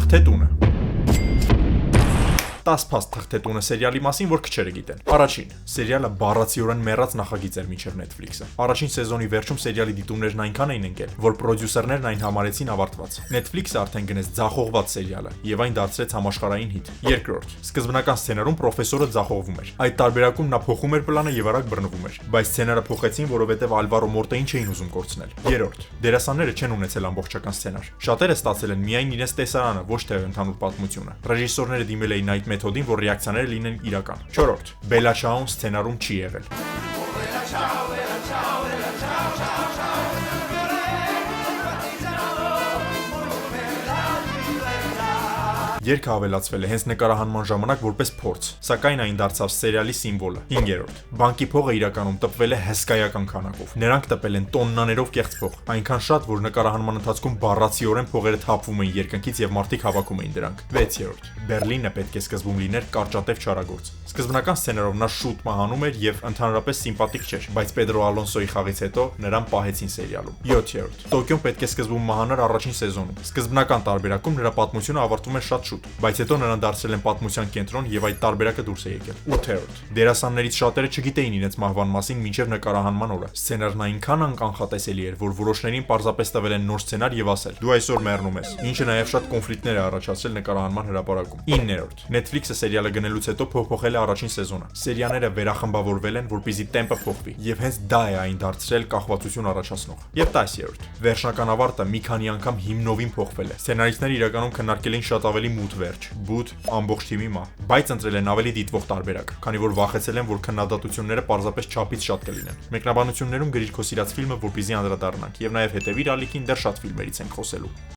Թղթետունը 10 փաստ թղթետունը սերիալի մասին, որ քչերը գիտեն։ Առաջին, սերիալը բառացիորեն մեռած նախագիծ էր մինչև Netflix-ը։ Առաջին սեզոնի վերջում սերիալի դիտումներն այնքան էին ընկել, որ պրոդյուսերներն այն համարեցին ավարտված։ Netflix-ը արդեն գնեց ձախողված սերիալը եւ այն դարձրեց համաշխարհային հիթ։ Երկրորդ, սկզբնական սցենարում պրոֆեսորը ձախողվում էր։ Այդ տարբերակում նա փոխում էր պլանը եւ արագ բռնվում էր, բայց սցենարը փոխեցին, որովհետեւ Ալվարո Մորտեին չէին ուզում կորցնել։ Երրորդ, դերասանները չեն ունեցել ամբողջական սցենար։ Շատերը ստացել են միայն իրենց տեսարանը, ոչ թե ընդհանուր պատմությունը։ Ռեժիսորները դիմել էին այդ մեթոդին, որ ռեակցիաները լինեն իրական։ Չորրորդ, Բելա Չաուն սցենարում չի եղել։ Երգը ավելացվել է հենց նկարահանման ժամանակ որպես փորձ, սակայն այն դարձավ սերիալի սիմվոլը։ 5-րդ, բանկի փողը իրականում տպվել է հսկայական քանակով։ Նրանք տպել են տոննաներով կեղծ փող, այնքան շատ, որ նկարահանման ընթացքում բառացիորեն փողերը թափվում էին երկնքից եւ մարդիկ հավաքում էին դրանք։ 6-րդ, Բերլինը պետք է սկզբում լիներ կարճատև չարագործ։ Սկզբնական սցենարով նա շուտ մահանում էր եւ ընդհանրապես սիմպաթիկ չէր, բայց Պեդրո Ալոնսոյի խաղից հետո նրան պահեցին սերիալում։ 7-րդ, Տոկիոն պետք է սկզբում մահանար առաջին սեզոնում։ Սկզբնական տարբերակում նրա պատմությունը ավարտվում է շատ շուտ, բայց հետո նրան դարձրել են պատմության կենտրոն եւ այդ տարբերակը դուրս է եկել։ 8-րդ, դերասաններից շատերը չգիտեին իրենց մահվան մասին մինչև նկարահանման օրը։ Սցենարն այնքան անկանխատեսելի էր, որ որոշներին պարզապես տվել են նոր սցենար եւ ասել՝ դու այսօր մեռնում ես, ինչը նաեւ շատ կոնֆլիկտներ է առաջացրել նկարահանման հրապարակում։ 9-րդ, Netflix-ը սերիալը գնելուց հետո փոփոխել է առաջին սեզոնը։ Սերիաները վերախմբավորվել են, որպեսզի տեմպը փոխվի, եւ հենց դա է այն դարձրել կախվածություն առաջացնող։ Եվ 10-րդ, վերջնական ավարտը մի քանի անգամ հիմնովին փոխվել է։ Սցենարիստները իրականում քննարկել էին շատ ավելի մութ վերջ, բութ, ամբողջ թիմի մահ, բայց ընտրել են ավելի դիտվող տարբերակ, քանի որ վախեցել են, որ քննադատությունները պարզապես չափից շատ կլինեն։ Մեկնաբանություններում գրիր քո սիրած ֆիլմը, որպեսզի անդրադառնանք, եւ նաեւ հետեւիր ալիքին, դեռ շատ ֆիլմերից ենք խոսելու։